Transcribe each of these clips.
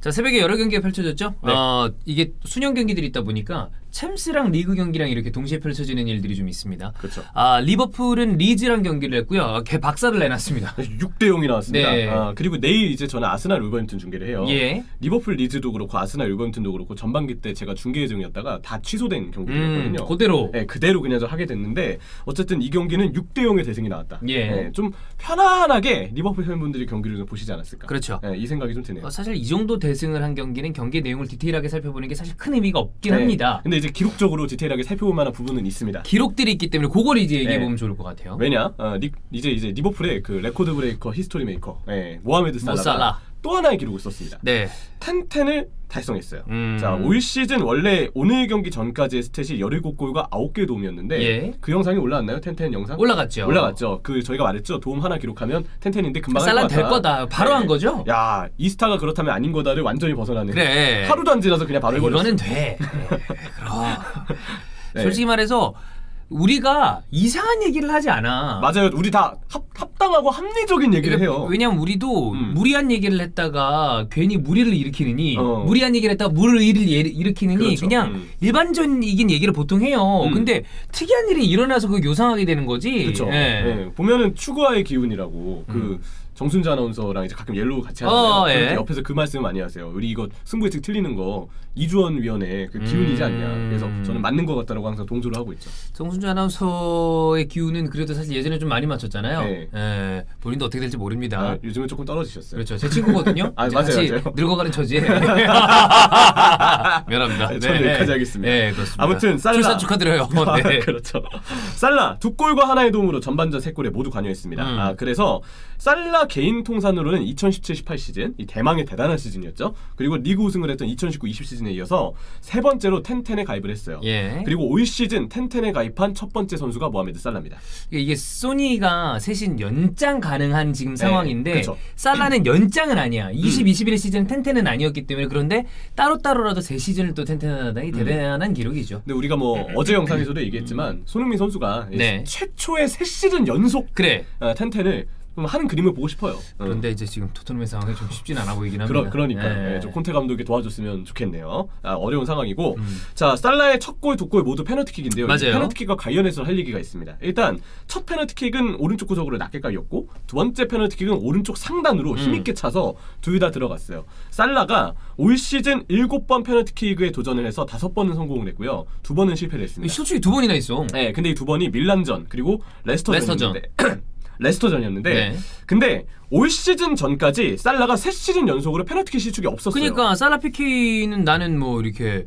자, 새벽에 여러 경기가 펼쳐졌죠. 네. 이게 수년 경기들이 있다 보니까 챔스랑 리그 경기랑 이렇게 동시에 펼쳐지는 일들이 좀 있습니다. 그렇죠. 리버풀은 리즈랑 경기를 했고요. 개 박살을 내놨습니다. 6대 0이 나왔습니다. 네. 그리고 내일 이제 저는 아스날 울버햄튼 중계를 해요. 예. 리버풀 리즈도 그렇고 아스날 울버햄튼도 그렇고 전반기 때 제가 중계 예정이었다가 다 취소된 경기였거든요. 그대로. 네, 그대로 그냥 좀 하게 됐는데 어쨌든 이 경기는 6대 0의 대승이 나왔다. 예. 네, 좀 편안하게 리버풀 팬분들이 경기를 좀 보시지 않았을까. 그렇죠. 네, 이 생각이 좀 드네요. 사실 이 정도 대승을 한 경기는 경기 내용을 디테일하게 살펴보는 게 사실 큰 의미가 없긴 네. 합니다. 근데 이제 기록적으로 디테일하게 살펴볼 만한 부분은 있습니다. 기록들이 있기 때문에 그걸 이제 얘기해 네. 보면 좋을 것 같아요. 왜냐? 이제 리버풀의 그 레코드 브레이커, 히스토리 메이커, 모하메드 살라가 살라. 또 하나의 기록을 썼습니다. 네. 10을 달성했어요. 음. 자, 올 시즌 원래 오늘 경기 전까지의 스탯이 17골과 9개 도움이었는데 예. 그 영상이 올라왔나요? 10 영상? 올라갔죠. 그 저희가 말했죠. 도움 하나 기록하면 10인데 금방 할 살라 것 될 같다. 거다. 바로 한 거죠? 야, 이스타가 그렇다면 아닌 거다를 완전히 벗어나는. 그래. 하루도 안 지나서 그냥 바로 해버렸어. 이거는 돼. 그럼. 네. 솔직히 말해서 우리가 이상한 얘기를 하지 않아. 맞아요. 우리 다 합당하고 합리적인 얘기를 해요. 왜냐면 우리도 무리한 얘기를 했다가 괜히 무리를 일으키느니 무리한 얘기를 했다가 무리를 일으키느니 그렇죠. 그냥 일반적인 얘기를 보통 해요. 근데 특이한 일이 일어나서 그 요상하게 되는 거지. 그렇죠. 예. 네. 보면은 추구와의 기운이라고 그 정순자 아나운서랑 이제 가끔 옐로우 같이 하잖아요. 예. 옆에서 그 말씀 많이 하세요. 우리 이거 승부 예측 틀리는 거 이주원 위원의 그 기운이지 않냐. 그래서 저는 맞는 것 같다라고 항상 동조를 하고 있죠. 정순주 아나운서의 기운은 그래도 사실 예전에 좀 많이 맞췄잖아요. 네. 예. 본인도 어떻게 될지 모릅니다. 요즘은 조금 떨어지셨어요. 그렇죠. 제 친구거든요. 아, 이제 맞아요, 같이 맞아요. 늙어가는 처지에. 미안합니다. 네, 저는 여기까지 하겠습니다. 네, 그렇습니다. 아무튼 살라 출산 축하드려요. 네. 그렇죠. 살라 2골과 하나의 도움으로 전반전 3골에 모두 관여했습니다. 그래서 살라 개인 통산으로는 2017-18 시즌 이 대망의 대단한 시즌이었죠. 그리고 리그 우승을 했던 2019-20 시즌에 이어서 세 번째로 텐텐에 가입을 했어요. 예. 그리고 올 시즌 텐텐에 가입한 첫 번째 선수가 모하메드 살라입니다. 이게 소니가 세신 연장 가능한 지금 상황인데 그쵸. 살라는 연장은 아니야. 20-21 시즌 텐텐은 아니었기 때문에 그런데 따로따로라도 세 시즌을 또 텐텐하다니 대단한 기록이죠. 근데 우리가 뭐 어제 영상에서도 얘기했지만 손흥민 선수가 네. 최초의 세 시즌 연속 그래. 텐텐을 좀 하는 그림을 보고 싶어요. 그런데 이제 지금 토트넘의 상황이 좀 쉽진 않아 보이긴 합니다. 그러니까요. 네. 좀 콘테 감독이 도와줬으면 좋겠네요. 어려운 상황이고 자 살라의 첫 골, 두 골 모두 페널티킥인데요. 맞아요. 페널티킥과 관련해서 할 얘기가 있습니다. 일단 첫 페널티킥은 오른쪽 구석으로 낮게 깔렸고 두 번째 페널티킥은 오른쪽 상단으로 힘있게 차서 둘 다 들어갔어요. 살라가 올 시즌 7번 페널티킥에 도전을 해서 5번은 성공을 했고요. 2번은 실패를 했습니다. 실축이 2번이나 있어. 네, 근데 이 2번이 밀란전 그리고 레스터전이었는데 레스터전이었는데 네. 근데 올 시즌 전까지 살라가 3시즌 연속으로 페널티킥 실축이 없었어요. 그러니까 살라 피키는 나는 뭐 이렇게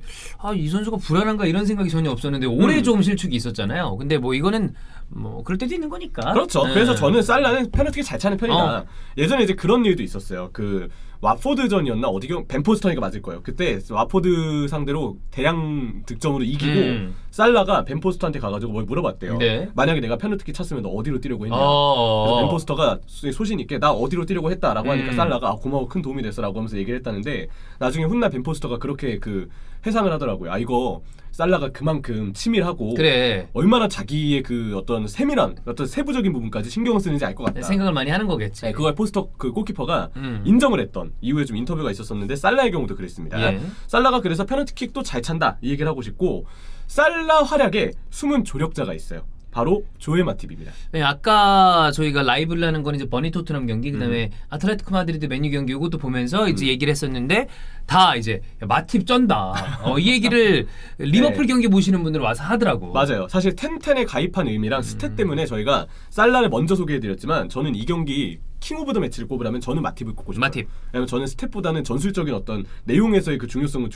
이 선수가 불안한가 이런 생각이 전혀 없었는데 올해 좀 실축이 있었잖아요. 근데 뭐 이거는 뭐 그럴 때도 있는 거니까. 그렇죠. 네. 그래서 저는 살라는 페널티킥 잘 차는 편이다. 예전에 이제 그런 일도 있었어요. 그 와포드전이었나 어디 벤포스턴이가 맞을 거예요. 그때 와포드 상대로 대량 득점으로 이기고 살라가 벤포스터한테 가가지고 뭘 물어봤대요. 네. 만약에 내가 페널티킥 찼으면 너 어디로 뛰려고 했냐. 그래서 벤포스터가 소신 있게 나 어디로 뛰려고 했다라고 하니까 살라가 고마워 큰 도움이 됐어라고 하면서 얘기를 했다는데 나중에 훗날 벤포스터가 그렇게 그 회상을 하더라고요. 이거 살라가 그만큼 치밀하고 그래. 얼마나 자기의 그 어떤 세밀한 어떤 세부적인 부분까지 신경을 쓰는지 알 것 같다. 생각을 많이 하는 거겠지. 네, 그걸 포스터 그 골키퍼가 인정을 했던 이후에 좀 인터뷰가 있었었는데 살라의 경우도 그랬습니다. 예. 살라가 그래서 페널티킥도 잘 찬다 이 얘기를 하고 싶고 살라 활약에 숨은 조력자가 있어요. 바로 조엘 마팁입니다. 네, 아까 저희가 라이브를 하는 건 이제 버니 토트넘 경기 그다음에 아틀레티코 마드리드 맨유 경기 이것도 보면서 이제 얘기를 했었는데 다 이제 마팁 쩐다. 이 얘기를 리버풀 경기 보시는 분들 와서 하더라고. 맞아요. 사실 텐텐에 가입한 의미랑 스탯 때문에 저희가 살라를 먼저 소개해드렸지만 저는 이 경기 킹 오브 더 매치를 꼽으라면 저는 마팁을 꼽고 싶어요. 마팁. 왜냐면 저는 스탯보다는 전술적인 어떤 내용에서의 그 중요성을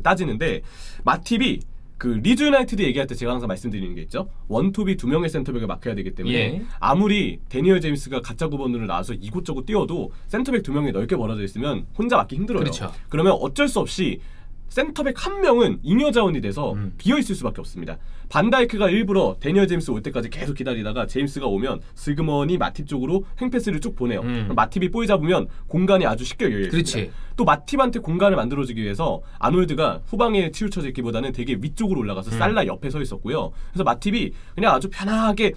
따지는데 마팁이 그 리즈 유나이티드 얘기할 때 제가 항상 말씀드리는 게 있죠. 원투비 2명의 센터백을 막혀야 되기 때문에 예. 아무리 데니얼 제임스가 가짜 9번으로 나와서 이곳저곳 뛰어도 센터백 2명이 넓게 벌어져 있으면 혼자 막기 힘들어요. 그렇죠. 그러면 어쩔 수 없이 센터백 한 명은 잉여 자원이 돼서 비어있을 수밖에 없습니다. 반다이크가 일부러 데니얼 제임스 올 때까지 계속 기다리다가 제임스가 오면 슬그머니 마팁 쪽으로 행패스를 쭉 보내요. 마팁이 볼 잡으면 공간이 아주 쉽게 열려있습니다. 그렇지. 또 마팁한테 공간을 만들어주기 위해서 아놀드가 후방에 치우쳐져 있기보다는 되게 위쪽으로 올라가서 살라 옆에 서 있었고요. 그래서 마팁이 그냥 아주 편하게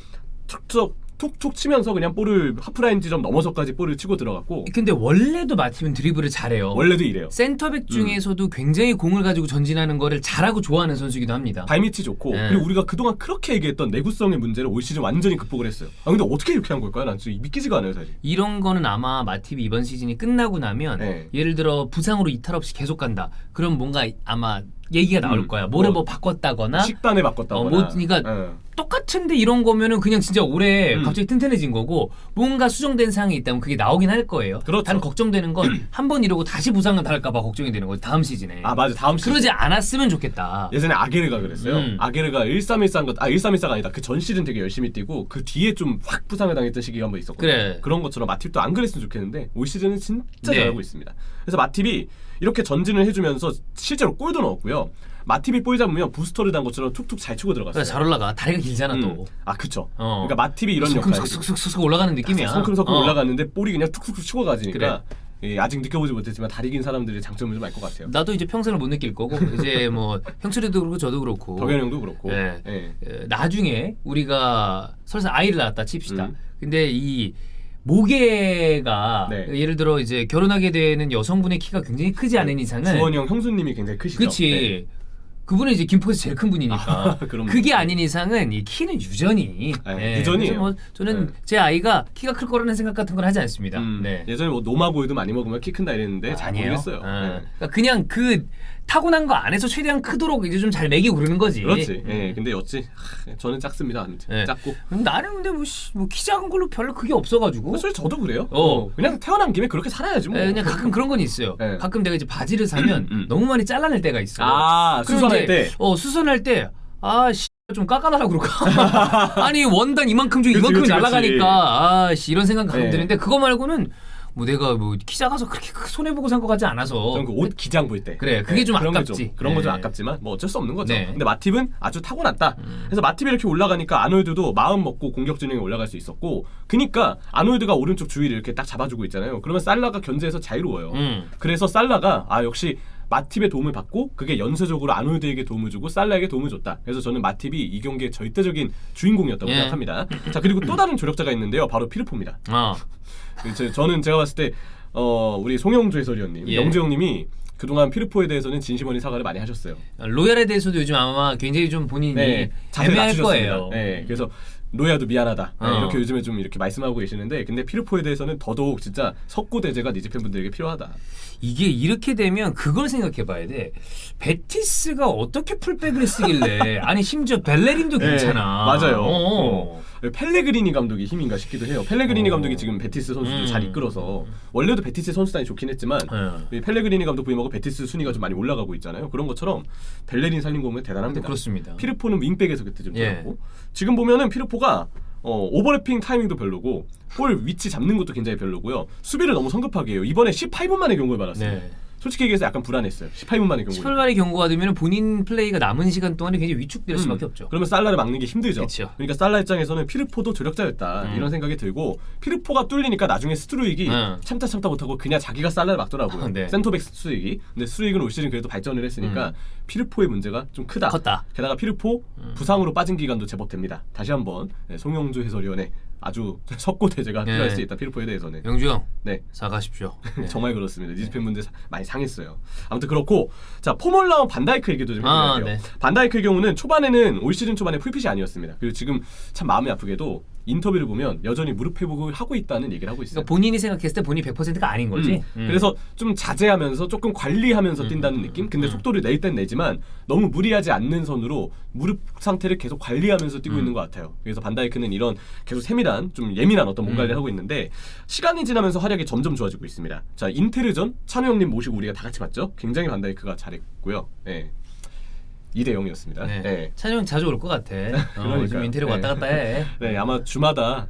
툭툭 치면서 그냥 볼을 하프라인 지점 넘어서까지 볼을 치고 들어갔고 근데 원래도 마팁은 드리블을 잘해요. 원래도 이래요. 센터백 중에서도 굉장히 공을 가지고 전진하는 거를 잘하고 좋아하는 선수이기도 합니다. 발밑이 좋고 네. 그리고 우리가 그동안 그렇게 얘기했던 내구성의 문제를 올 시즌 완전히 극복을 했어요. 아 근데 어떻게 이렇게 한 걸까요? 난 진짜 믿기지가 않아요 사실. 이런 거는 아마 마팁이 이번 시즌이 끝나고 나면 네. 예를 들어 부상으로 이탈 없이 계속 간다. 그럼 뭔가 아마 얘기가 나올 거야. 뭐를 뭐 바꿨다거나 식단을 바꿨다거나. 그러니까 네. 똑같은데 이런 거면은 그냥 진짜 올해 갑자기 튼튼해진 거고 뭔가 수정된 사항이 있다면 그게 나오긴 할 거예요. 그렇죠. 단 걱정되는 건 한 번 이러고 다시 부상을 당할까봐 걱정이 되는 거죠. 다음 시즌에. 아 맞아 다음 시즌. 그러지 않았으면 좋겠다. 예전에 아게르가 그랬어요. 음. 아게르가 1314가 아니다. 그 전 시즌 되게 열심히 뛰고 그 뒤에 좀 확 부상을 당했던 시기가 한번 있었거든요. 그래. 그런 것처럼 마팁도 안 그랬으면 좋겠는데 올 시즌은 진짜 네. 잘하고 있습니다. 그래서 마팁이 이렇게 전진을 해주면서 실제로 골도 넣었고요. 마팁이 볼 잡으면 부스터를 단 것처럼 툭툭 잘 치고 들어갔어요. 그래, 잘 올라가. 다리가 길잖아 또. 아 그쵸. 어. 그러니까 마팁이 이런 역할이 슥슥슥슥 올라가는 느낌이야. 성큼성큼 어. 올라갔는데 볼이 그냥 툭툭 치고 가지니까 예, 아직 느껴보지 못했지만 다리 긴 사람들의 장점을 좀 알 것 같아요. 나도 이제 평생을 못 느낄 거고 이제 뭐 형철이도 그렇고 저도 그렇고 덕현 형도 그렇고. 예. 예. 나중에 우리가 설사 아이를 낳았다 칩시다. 음. 근데 이 모계가 네. 예를 들어 이제 결혼하게 되는 여성분의 키가 굉장히 크지 않은 이상은 주원이 형 형수님이 굉장히 크시죠. 그치 네. 그분은 이제 김포에서 제일 큰 분이니까 그럼요. 그게 아닌 이상은 이 키는 유전이 네, 유전이에요. 그래서 뭐 저는 네. 제 아이가 키가 클 거라는 생각 같은 건 하지 않습니다. 네. 예전에 뭐 노마고에도 많이 먹으면 키 큰다 이랬는데 잘 아니에요. 모르겠어요. 네. 그러니까 그냥 그 타고난 거 안에서 최대한 크도록 이제 좀 잘 먹이고 그러는 거지. 그렇지. 예. 근데 어찌 저는 작습니다. 아무튼 네. 작고. 나는 근데 뭐 키 작은 걸로 별로 그게 없어가지고. 사실 저도 그래요. 어. 그냥 태어난 김에 그렇게 살아야지 뭐. 그냥 가끔 그런 건 있어요. 네. 가끔 내가 이제 바지를 사면 너무 많이 잘라낼 때가 있어. 아, 그럼 수선할 이제, 때. 수선할 때 좀 깎아달라고 그럴까? 아니 원단 이만큼 중에 그치, 이만큼이 그치, 날아가니까 이런 생각 가끔 네. 드는데 그거 말고는 뭐 내가 뭐 키 작아서 그렇게 손해보고 산 것 같지 않아서. 저는 그 옷 기장 볼 때. 그래, 그게 좀 그런 게 아깝지. 그런 거 좀 네. 아깝지만 뭐 어쩔 수 없는 거죠. 네. 근데 마팁은 아주 타고났다. 그래서 마팁이 이렇게 올라가니까 아놀드도 마음 먹고 공격 진영에 올라갈 수 있었고, 그니까 아놀드가 오른쪽 주위를 이렇게 딱 잡아주고 있잖아요. 그러면 살라가 견제해서 자유로워요. 그래서 살라가 역시 마팁의 도움을 받고 그게 연쇄적으로 아놀드에게 도움을 주고 살라에게 도움을 줬다. 그래서 저는 마팁이 이 경기의 절대적인 주인공이었다고 예. 생각합니다. 자, 그리고 또 다른 조력자가 있는데요. 바로 피르포입니다. 저는 제가 봤을 때 우리 송영주 해설위원님, 예. 영주 형님이 그동안 피르포에 대해서는 진심어린 사과를 많이 하셨어요. 로얄에 대해서도 요즘 아마 굉장히 좀 본인이 자세를 애매할 낮추셨습니다. 거예요. 네, 그래서 로야도 미안하다 이렇게 어. 요즘에 좀 이렇게 말씀하고 계시는데, 근데 피르포에 대해서는 더더욱 진짜 석고대제가 니즈 팬분들에게 필요하다. 이게 이렇게 되면 그걸 생각해봐야 돼. 베티스가 어떻게 풀백을 쓰길래? 아니 심지어 벨레린도 네, 괜찮아. 맞아요. 펠레그리니 감독이 힘인가 싶기도 해요. 펠레그리니 감독이 지금 베티스 선수들 잘 이끌어서, 원래도 베티스 선수단이 좋긴 했지만 이 펠레그리니 감독 부임하고 베티스 순위가 좀 많이 올라가고 있잖아요. 그런 것처럼 벨레린 살린 거 보면 대단합니다. 그렇습니다. 피르포는 윙백에서 그때 좀 예. 들었고, 지금 보면은 피르포가 오버래핑 타이밍도 별로고 볼 위치 잡는 것도 굉장히 별로고요. 수비를 너무 성급하게 해요. 이번에 18분 만에 경고를 받았어요. 네. 솔직히 얘기해서 약간 불안했어요. 18분 만에 경고. 18만의 경고가 되면 본인 플레이가 남은 시간 동안에 굉장히 위축될 수밖에 없죠. 그러면 살라를 막는 게 힘들죠. 그쵸. 그러니까 살라 입장에서는 피르포도 조력자였다 이런 생각이 들고, 피르포가 뚫리니까 나중에 스트루익이 참다 못하고 그냥 자기가 살라를 막더라고요. 네. 센터백 스트루익이. 근데 스트루익은 올 시즌 그래도 발전을 했으니까 피르포의 문제가 좀 크다. 컸다. 게다가 피르포 부상으로 빠진 기간도 제법 됩니다. 다시 한번 송영주 해설위원의 아주 석고대제가 필요할 수 있다. 피르포에 대해서는. 영주 형, 네. 사과하십시오. 네. 정말 그렇습니다. 니즈 팬분들 많이 상했어요. 아무튼 그렇고, 자, 폼올라운 반다이크 얘기도 좀 해드려야 돼요. 네. 반다이크의 경우는 초반에는 올 시즌 초반에 풀핏이 아니었습니다. 그리고 지금 참 마음이 아프게도 인터뷰를 보면 여전히 무릎 회복을 하고 있다는 얘기를 하고 있어요. 그러니까 본인이 생각했을 때 본인이 100%가 아닌 거지. 그래서 좀 자제하면서 조금 관리하면서 뛴다는 느낌? 근데 속도를 낼 땐 내지만 너무 무리하지 않는 선으로 무릎 상태를 계속 관리하면서 뛰고 있는 것 같아요. 그래서 반다이크는 이런 계속 세밀한, 좀 예민한 어떤 몸 관리를 하고 있는데, 시간이 지나면서 활약이 점점 좋아지고 있습니다. 자, 인테르전 찬우 형님 모시고 우리가 다 같이 봤죠? 굉장히 반다이크가 잘했고요. 네. 2대0이었습니다. 네. 네. 찬이 형 자주 올 것 같아. 그러니까요. 요즘 인테리어 네. 왔다 갔다 해. 네, 아마 주마다가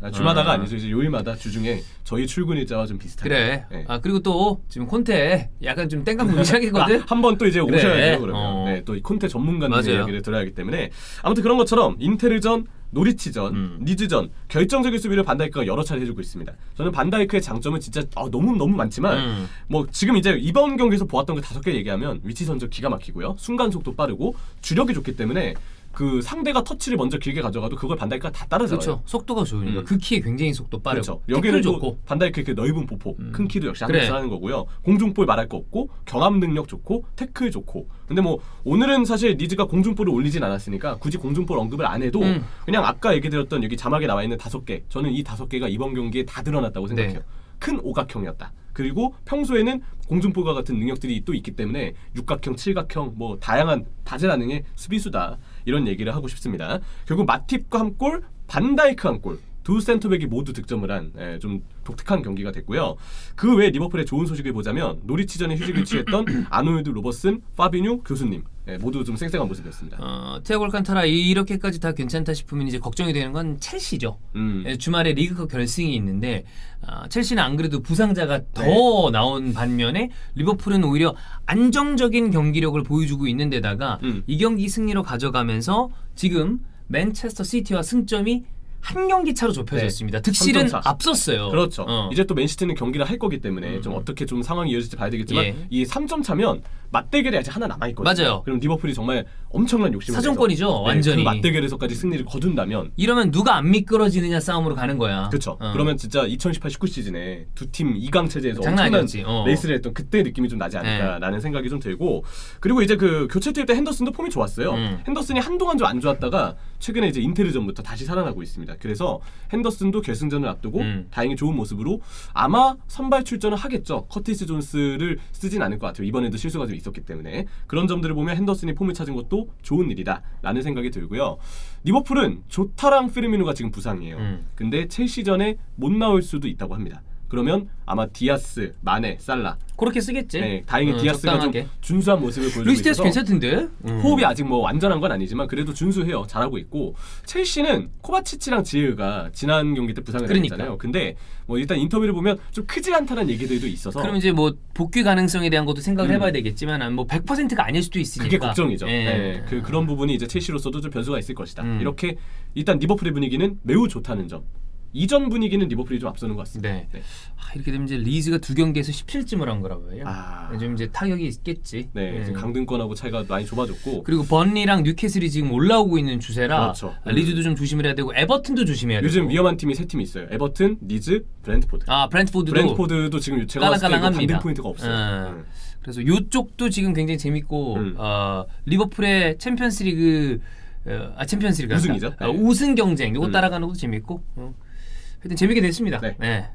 아니죠. 이제 요일마다 주중에 저희 출근 일자와 좀 비슷하게. 그래. 네. 그리고 또 지금 콘테 약간 좀 땡깡 부기 시작했거든. 한 번 또 이제 그래. 오셔야죠. 그러면. 네, 또 콘테 전문가님의 맞아요. 얘기를 들어야 하기 때문에, 아무튼 그런 것처럼 인테르전, 노리치전, 니즈전 결정적인 수비를 반다이크가 여러 차례 해주고 있습니다. 저는 반다이크의 장점은 진짜 너무 많지만 뭐 지금 이제 이번 경기에서 보았던 그 5개 얘기하면 위치 선적 기가 막히고요, 순간 속도 빠르고 주력이 좋기 때문에 그 상대가 터치를 먼저 길게 가져가도 그걸 반다이크가 다 따라잡아요. 그렇죠. 속도가 좋으니까 그 키에 굉장히 속도 빠르고 그렇죠. 태클 여기는 또 좋고. 반다이크 그 넓은 보폭, 큰 키도 역시 그래. 한국에서 하는 거고요. 공중볼 말할 거 없고 경합 능력 좋고 태클 좋고. 근데 뭐 오늘은 사실 리즈가 공중볼을 올리진 않았으니까 굳이 공중볼 언급을 안 해도 그냥 아까 얘기드렸던 여기 자막에 나와 있는 5개, 저는 이 5개가 이번 경기에 다 드러났다고 생각해요. 네. 큰 오각형이었다. 그리고 평소에는 공중볼과 같은 능력들이 또 있기 때문에 육각형, 칠각형 뭐 다양한 다재다능의 수비수다. 이런 얘기를 하고 싶습니다. 결국 마팁과 한 골, 반다이크 한 골. 두 센터백이 모두 득점을 한 좀 독특한 경기가 됐고요. 그 외에 리버풀의 좋은 소식을 보자면 노리치전에 휴식을 취했던 아놀드 로버슨, 파비뉴 교수님 모두 좀 쌩쌩한 모습이었습니다. 티아고 알칸타라 이렇게까지 다 괜찮다 싶으면 이제 걱정이 되는 건 첼시죠. 주말에 리그컵 결승이 있는데 첼시는 안 그래도 부상자가 더 나온 반면에 리버풀은 오히려 안정적인 경기력을 보여주고 있는 데다가 이 경기 승리로 가져가면서 지금 맨체스터 시티와 승점이 한 경기 차로 좁혀졌습니다. 득실은 3점 차. 앞섰어요. 그렇죠. 이제 또 맨시티는 경기를 할 거기 때문에 좀 어떻게 좀 상황이 이어질지 봐야 되겠지만 예. 이 3점 차면 맞대결이 아직 하나 남아 있거든요. 맞아요. 그럼 리버풀이 정말 엄청난 욕심을 사정권이죠, 내서 완전히. 그 맞대결에서까지 승리를 거둔다면 이러면 누가 안 미끄러지느냐 싸움으로 가는 거야. 그렇죠. 그러면 진짜 2018-19 시즌에 두 팀 2강 체제에서 장난 엄청난 아니었지. 레이스를 했던 그때 느낌이 좀 나지 않을까라는 생각이 좀 들고 그리고 이제 그 교체 투입 때 핸더슨도 폼이 좋았어요. 핸더슨이 한동안 좀 안 좋았다가 최근에 이제 인테르전부터 다시 살아나고 있습니다. 그래서 핸더슨도 결승전을 앞두고 다행히 좋은 모습으로 아마 선발 출전을 하겠죠. 커티스 존스를 쓰진 않을 것 같아요. 이번에도 실수가 좀 있었기 때문에 그런 점들을 보면 핸더슨이 폼을 찾은 것도 좋은 일이다라는 생각이 들고요. 리버풀은 조타랑 피르미누가 지금 부상이에요. 근데 첼시전에 못 나올 수도 있다고 합니다. 그러면 아마 디아스, 마네, 살라 그렇게 쓰겠지. 네, 다행히 디아스가 적당하게. 좀 준수한 모습을 보여주고 루이스 디아스 있어서 괜찮던데? 호흡이 아직 뭐 완전한 건 아니지만 그래도 준수해요. 잘하고 있고 첼시는 코바치치랑 지흐가 지난 경기 때 부상을 그러니까. 당했잖아요. 근데 뭐 일단 인터뷰를 보면 좀 크지 않다는 얘기들도 있어서 그럼 이제 뭐 복귀 가능성에 대한 것도 생각을 해봐야 되겠지만 뭐 100%가 아닐 수도 있으니까. 그게 걱정이죠. 예. 네, 그런 부분이 이제 첼시로서도 좀 변수가 있을 것이다. 이렇게 일단 리버풀의 분위기는 매우 좋다는 점. 이전 분위기는 리버풀이 좀 앞서는 것 같습니다. 네. 이렇게 되면 이제 리즈가 두 경기에서 17점을 한 거라고요. 아. 좀 이제 타격이 있겠지. 네, 지금 강등권하고 차이가 많이 좁아졌고 그리고 번리랑 뉴캐슬이 지금 올라오고 있는 추세라 그렇죠. 리즈도 좀 조심을 해야 되고 에버튼도 조심해야 되고. 요즘 위험한 팀이 3팀이 있어요. 에버튼, 리즈, 브랜트포드. 브랜트포드도 지금 제가 봤을 때 깔랑깔랑합니다. 반등 포인트가 없어요. 그래서 이쪽도 지금 굉장히 재밌고 리버풀의 챔피언스리그 우승이죠. 우승 경쟁 이거 따라가는 것도 재밌고 하여튼 재밌게 됐습니다. 네. 네.